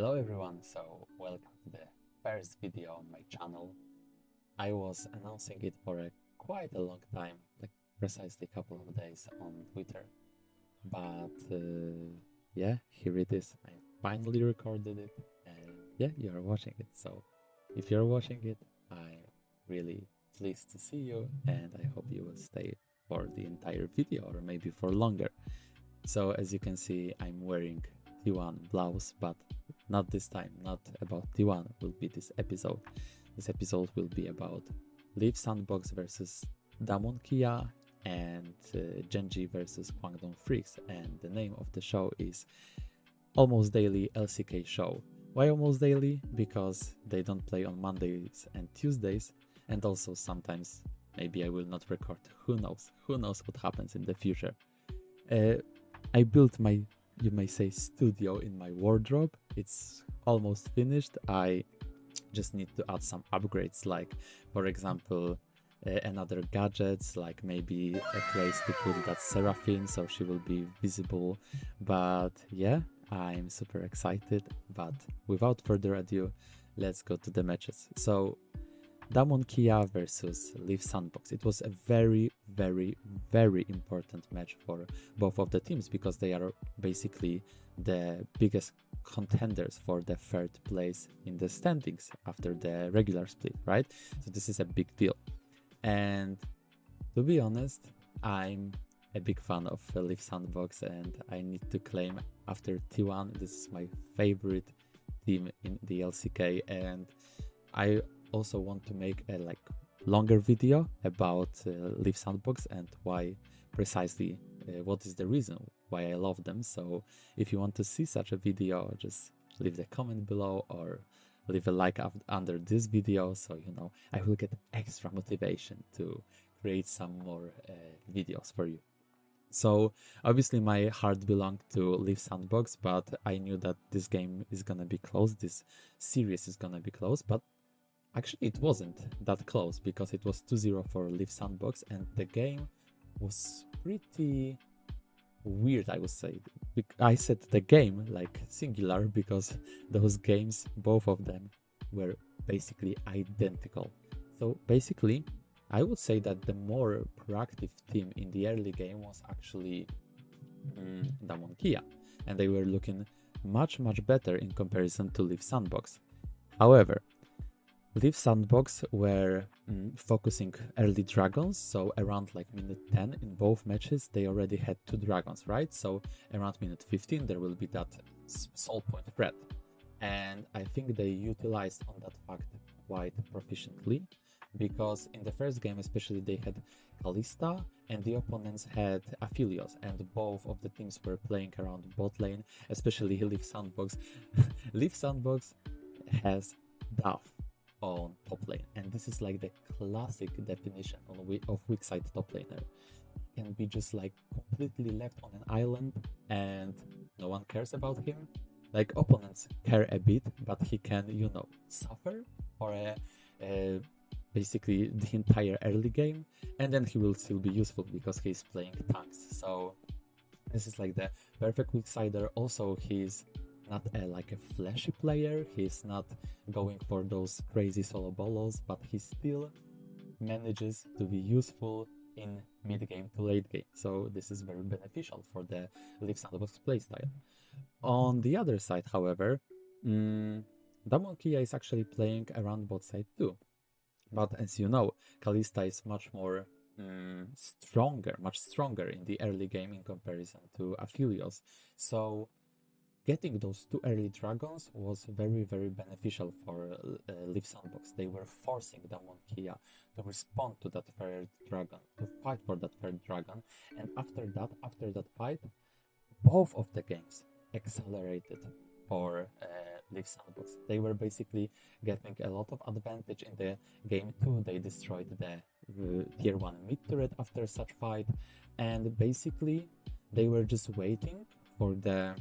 Hello everyone, so welcome to the first video on my channel. I was announcing it for quite a long time, like precisely a couple of days on Twitter. But yeah, here it is. I finally recorded it and yeah, you are watching it. So if you're watching it, I'm really pleased to see you and I hope you will stay for the entire video or maybe for longer. So as you can see, I'm wearing T1 blouse, but not this time, not about T1 will be this episode. This episode will be about Leaf Sandbox versus Damon Kia and GenG versus Guangdong Freaks. And the name of the show is Almost Daily LCK Show. Why almost daily? Because they don't play on Mondays and Tuesdays, and also sometimes maybe I will not record. Who knows? Who knows what happens in the future? I built my, you may say, studio in my wardrobe. It's almost finished. I just need to add some upgrades, like, for example, another gadgets, like maybe a place to put that Seraphine so she will be visible. But yeah, I'm super excited. But without further ado, let's go to the matches. So Damon Kia versus Leaf Sandbox. It was a very, very, very important match for both of the teams because they are basically the biggest contenders for the third place in the standings after the regular split, right? So this is a big deal. And to be honest, I'm a big fan of Leaf Sandbox and I need to claim after T1, this is my favorite team in the LCK, and I also want to make a longer video about Leaf Sandbox and why precisely what is the reason why I love them. So if you want to see such a video, just leave the comment below or leave a like under this video, so you know I will get extra motivation to create some more videos for you. So obviously my heart belonged to Leaf Sandbox, but I knew that this game is gonna be close, this series is gonna be close, but actually, it wasn't that close because it was 2-0 for Leaf Sandbox, and the game was pretty weird, I would say. I said the game like singular because those games, both of them, were basically identical. So basically, I would say that the more proactive team in the early game was actually Damon Kia, and they were looking much better in comparison to Leaf Sandbox. However, Leaf Sandbox were focusing early dragons, so around like minute 10 in both matches they already had 2 dragons, right? So around minute 15 there will be that soul point threat, and I think they utilized on that fact quite proficiently because in the first game especially they had Kalista and the opponents had Aphelios, and both of the teams were playing around bot lane, especially Leaf Sandbox. Leaf Sandbox has Duff on top lane, and this is like the classic definition of weak side top laner. Can be just like completely left on an island and no one cares about him. Like opponents care a bit, but he can, you know, suffer for basically the entire early game, and then he will still be useful because he's playing tanks. So this is like the perfect weak sider. Also, he's not like a flashy player, he's not going for those crazy solo bolos, but he still manages to be useful in mid game to late game. So this is very beneficial for the Leaf Sandbox playstyle. On the other side, however, Damon Kia is actually playing around bot side too. But as you know, Kalista is much more much stronger in the early game in comparison to Aphelios. So getting those 2 early dragons was very beneficial for Leaf Sandbox. They were forcing Damon Kia to respond to that third dragon, to fight for that third dragon, and after that fight, both of the games accelerated for Leaf Sandbox. They were basically getting a lot of advantage in the game 2. They destroyed the tier 1 mid turret after such fight, and basically they were just waiting for the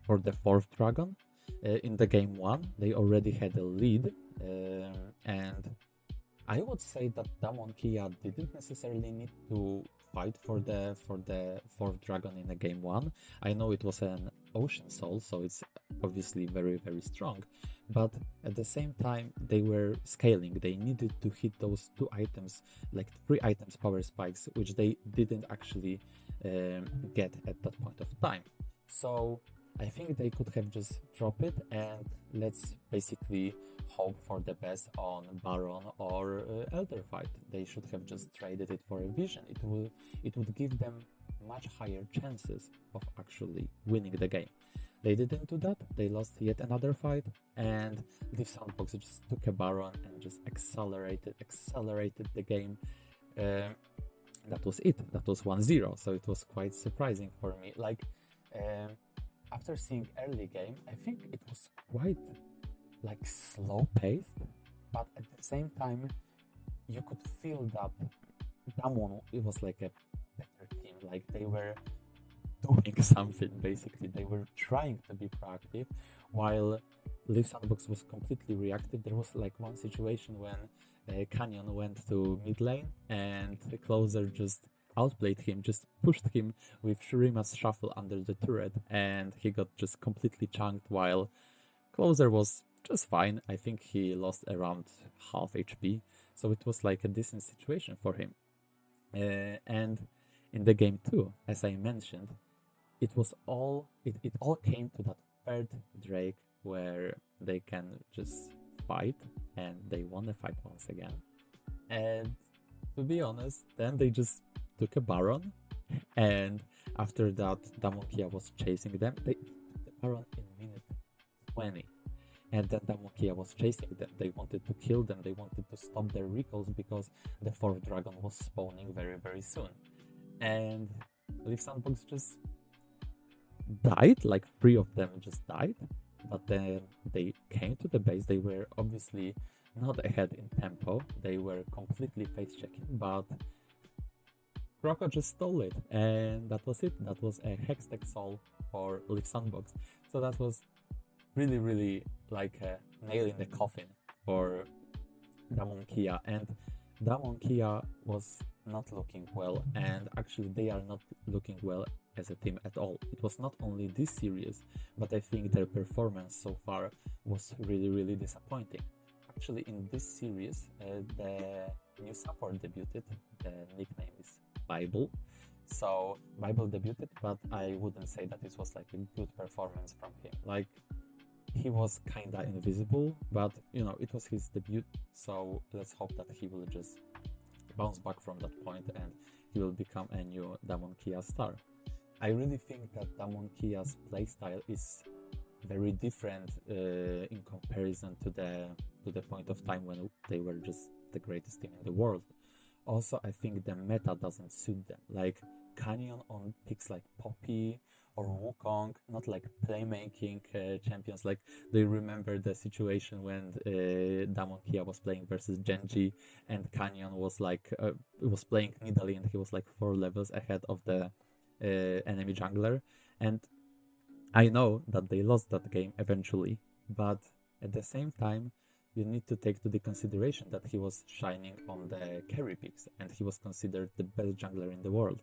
4th dragon. In the game 1 they already had a lead, and I would say that Damon Kia didn't necessarily need to fight for the 4th dragon in the game 1. I know it was an Ocean Soul, so it's obviously very, very strong. But at the same time, they were scaling. They needed to hit those 2 items, like 3 items power spikes, which they didn't actually get at that point of time. So I think they could have just dropped it and let's basically hope for the best on Baron or Elder fight. They should have just traded it for a Vision. It would give them much higher chances of actually winning the game. They didn't do that. They lost yet another fight, and Leaf Sandbox just took a Baron and just accelerated the game. That was it. That was 1-0. So it was quite surprising for me. Like after seeing early game, I think it was quite like slow paced, but at the same time, you could feel that Damwon, it was like a better team. Like they were doing something basically. They were trying to be proactive, while Leaf Sandbox was completely reactive. There was like one situation when Canyon went to mid lane and the closer just outplayed him, just pushed him with Shurima's shuffle under the turret, and he got just completely chunked while closer was just fine. I think he lost around half HP, so it was like a decent situation for him. And in the game too, as I mentioned, it all came to that third Drake where they can just fight, and they won the fight once again. And to be honest, then they just took a Baron, and after that, Damonkia was chasing them. They took the Baron in minute 20. And then Damonkia was chasing them. They wanted to kill them. They wanted to stop their recalls because the 4th dragon was spawning very, very soon. And Leaf Sandbox just died, like 3 of them just died. But then they came to the base. They were obviously not ahead in tempo. They were completely face checking, but Croco just stole it. And that was it. That was a Hextech Soul for Leaf Sandbox. So that was really, really like a nail in the coffin for Damonkia. And Damonkia was not looking well, and actually they are not looking well as a team at all. It was not only this series, but I think their performance so far was really, really disappointing. Actually, in this series, the new support debuted. The nickname is Bible. So Bible debuted, but I wouldn't say that it was like a good performance from him. Like, he was kinda invisible, but you know, it was his debut, so let's hope that he will just bounce back from that point and he will become a new Damonkia star. I really think that Damonkia's playstyle is very different in comparison to the point of time when they were just the greatest team in the world. Also, I think the meta doesn't suit them. Like Canyon on picks like Poppy or Wukong, not like playmaking champions. Like, do you remember the situation when Damonkia was playing versus GenG and Canyon was like was playing Nidalee and he was like 4 levels ahead of the enemy jungler? And I know that they lost that game eventually, but at the same time, you need to take to the consideration that he was shining on the carry picks and he was considered the best jungler in the world.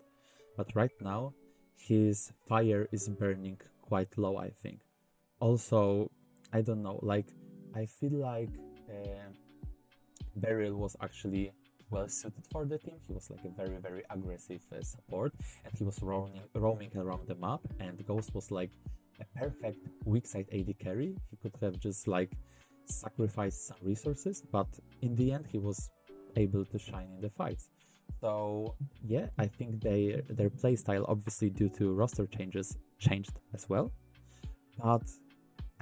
But right now, his fire is burning quite low, I think. Also, I don't know, like, I feel like Beryl was actually well suited for the team. He was like a very, very aggressive support, and he was roaming around the map, and Ghost was like a perfect weak side AD carry. He could have just like sacrificed some resources, but in the end he was able to shine in the fights. So yeah, I think their playstyle, obviously due to roster changes, changed as well. But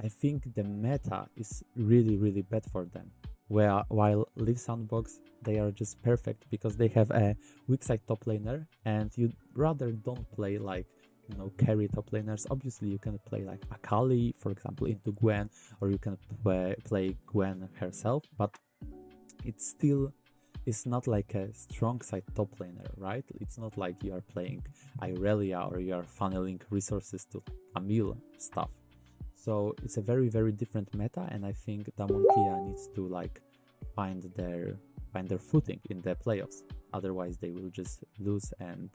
I think the meta is really, really bad for them. While Leaf Sandbox, they are just perfect because they have a weak side top laner, and you rather don't play like, you know, carry top laners. Obviously, you can play like Akali, for example, into Gwen, or you can play Gwen herself, but it's still is not like a strong side top laner, right? It's not like you are playing Irelia or you are funneling resources to Camille stuff. So it's a very, very different meta, and I think Damonkia needs to like find their footing in the playoffs. Otherwise, they will just lose, and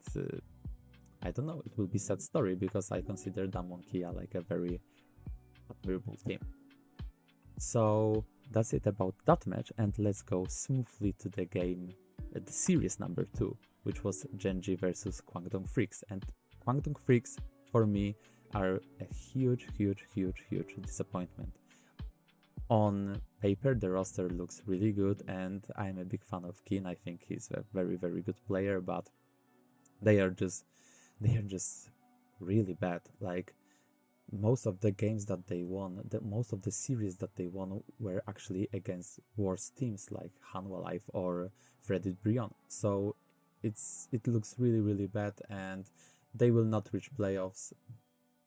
I don't know, it will be sad story because I consider Damwon Kia like a very admirable team. So that's it about that match, and let's go smoothly to the game, the series number 2, which was GenG versus Guangdong Freaks. And Guangdong Freaks, for me, are a huge disappointment. On paper, the roster looks really good, and I'm a big fan of Keen. I think he's a very good player, but they are just really bad. Like, most of the games that they won, most of the series that they won were actually against worse teams like Hanwha Life or Freddy Brion. So it looks really bad, and they will not reach playoffs.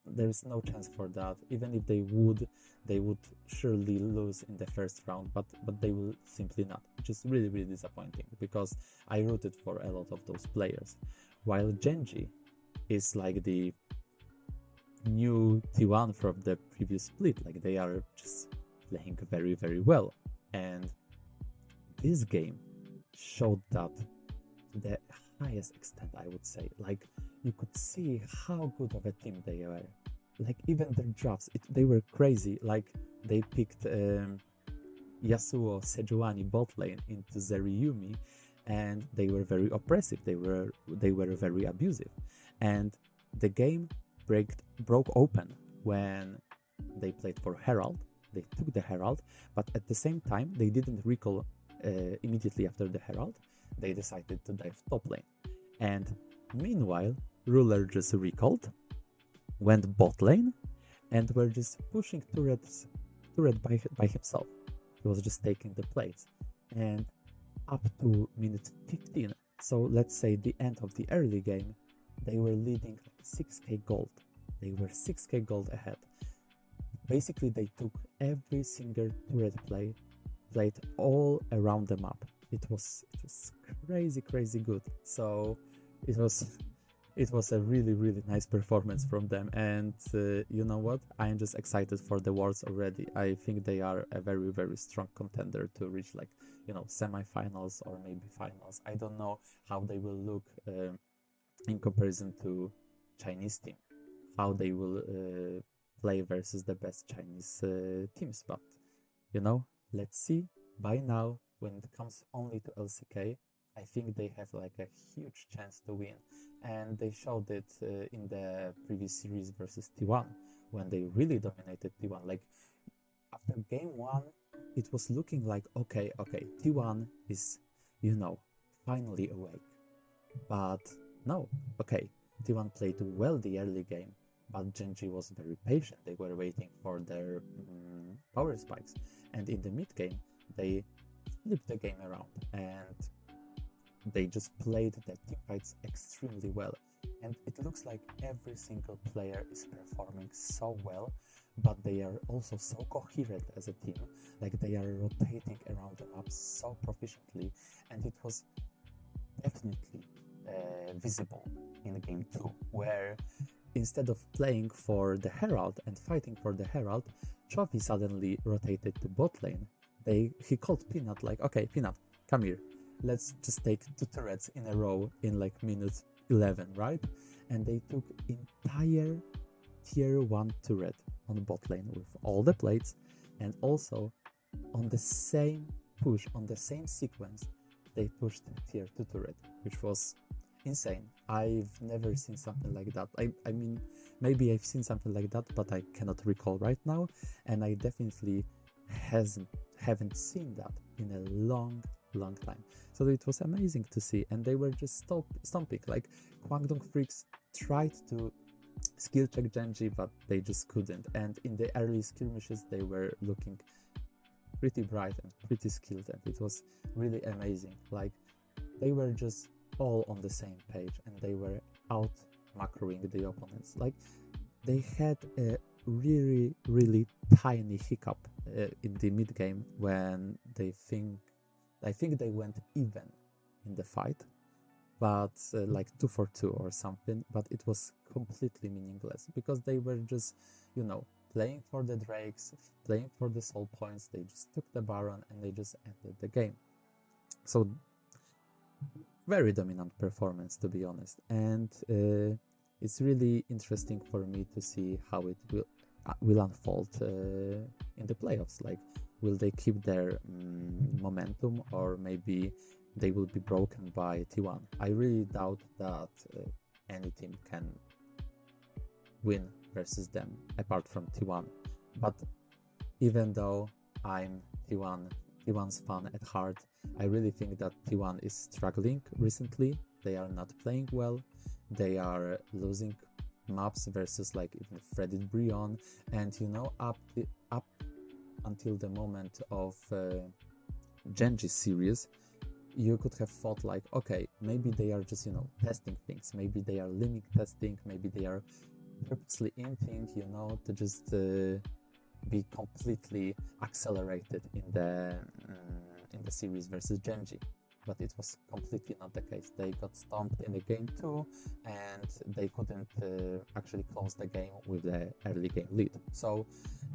There is no chance for that. Even if they would surely lose in the first round, but they will simply not, which is really disappointing because I rooted for a lot of those players. While GenG is like the new T1 from the previous split, like they are just playing very well, and this game showed that to the highest extent, I would say. Like, you could see how good of a team they were. Like, even their drafts, they were crazy. Like, they picked Yasuo Sejuani bot lane into Zeriyumi, and they were very oppressive. They were very abusive, and the game broke open when they played for Herald. They took the Herald, but at the same time, they didn't recall immediately after the Herald. They decided to dive top lane. And meanwhile, Ruler just recalled, went bot lane, and were just pushing turret by himself. He was just taking the plates. And up to minute 15, so let's say the end of the early game, they were leading 6k gold. They were 6k gold ahead. Basically, they took every single turret played all around the map. It was crazy good. So it was a really nice performance from them. And you know what? I am just excited for the Worlds already. I think they are a very strong contender to reach, like, you know, semi-finals or maybe finals. I don't know how they will look in comparison to Chinese team, how they will play versus the best Chinese teams. But, you know, let's see. By now, when it comes only to LCK, I think they have like a huge chance to win. And they showed it in the previous series versus T1, when they really dominated T1. Like, after game 1, it was looking like, okay, T1 is, you know, finally awake. But no, okay, T1 played well the early game, but GenG was very patient. They were waiting for their power spikes. And in the mid game, they flipped the game around, and they just played the teamfights extremely well. And it looks like every single player is performing so well, but they are also so coherent as a team. Like, they are rotating around the map so proficiently, and it was definitely visible in game 2, where instead of playing for the Herald and fighting for the Herald, Chovy suddenly rotated to bot lane. He called Peanut, like, okay, Peanut, come here. Let's just take 2 turrets in a row in like minute 11, right? And they took entire tier 1 turret on bot lane with all the plates, and also on the same push, on the same sequence, they pushed tier 2 turret, which was insane. I've never seen something like that. I mean, maybe I've seen something like that, but I cannot recall right now, and I definitely haven't seen that in a long time. So it was amazing to see, and they were just stomping. Like, Guangdong Freaks tried to skill check GenG, but they just couldn't. And in the early skirmishes, they were looking pretty bright and pretty skilled, and it was really amazing. Like, they were just all on the same page, and they were out macroing the opponents. Like, they had a really tiny hiccup in the mid game when I think they went even in the fight, but like 2 for 2 or something, but it was completely meaningless because they were just, you know, playing for the Drakes, playing for the soul points. They just took the Baron and they just ended the game. So very dominant performance, to be honest. And it's really interesting for me to see how it will unfold in the playoffs. Like, will they keep their momentum, or maybe they will be broken by T1? I really doubt that any team can win versus them apart from T1. But even though I'm T1's fan at heart, I really think that T1 is struggling recently. They are not playing well. They are losing maps versus like even Freddy Brion, and up until the moment of GenG series, you could have thought like, okay, maybe they are just testing things, maybe they are limit testing, maybe they are purposely inting to just be completely accelerated in the series versus GenG. But it was completely not the case. They got stomped in the game 2, and they couldn't actually close the game with the early game lead. So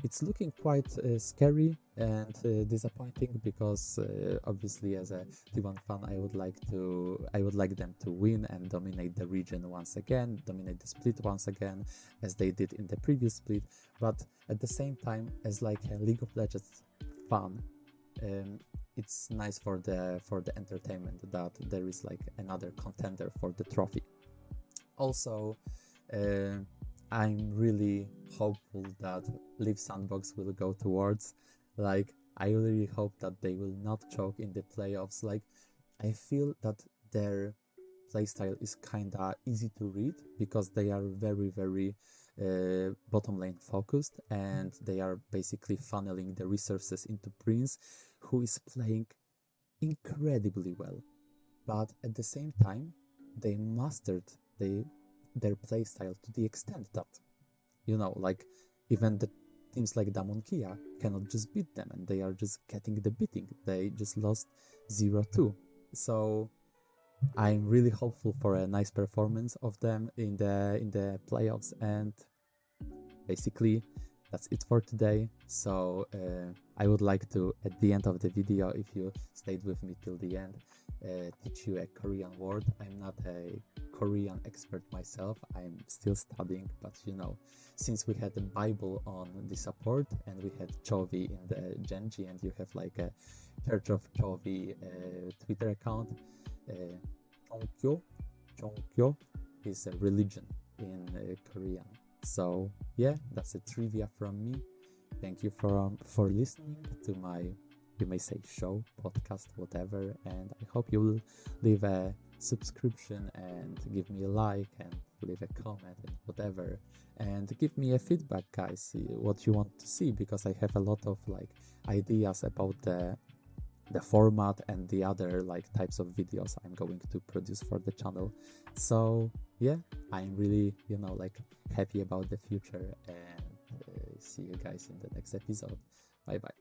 it's looking quite scary and disappointing, because obviously as a T1 fan, I would like them to win and dominate the region once again, dominate the split once again, as they did in the previous split. But at the same time, as like a League of Legends fan, it's nice for the entertainment that there is like another contender for the trophy. Also, I'm really hopeful that Live Sandbox will go towards. Like, I really hope that they will not choke in the playoffs. Like, I feel that their playstyle is kinda easy to read, because they are very, very bottom lane focused, and they are basically funneling the resources into Prince, who is playing incredibly well. But at the same time, they mastered their playstyle to the extent that like even the teams like Damon Kia cannot just beat them, and they are just getting the beating. They just lost 0-2. So I'm really hopeful for a nice performance of them in the playoffs. And basically that's it for today. So I would like to, at the end of the video, if you stayed with me till the end, teach you a Korean word. I'm not a Korean expert myself, I'm still studying, but since we had the Bible on the support, and we had Chovi in the GenG, and you have like a Church of Chovi Twitter account, Jongkyo is a religion in Korean. So yeah, that's a trivia from me. Thank you for listening to my, you may say, show, podcast, whatever, and I hope you will leave a subscription and give me a like and leave a comment and whatever, and give me a feedback, guys, what you want to see, because I have a lot of like ideas about the format and the other like types of videos I'm going to produce for the channel. So yeah, I'm really like happy about the future, and see you guys in the next episode. Bye bye.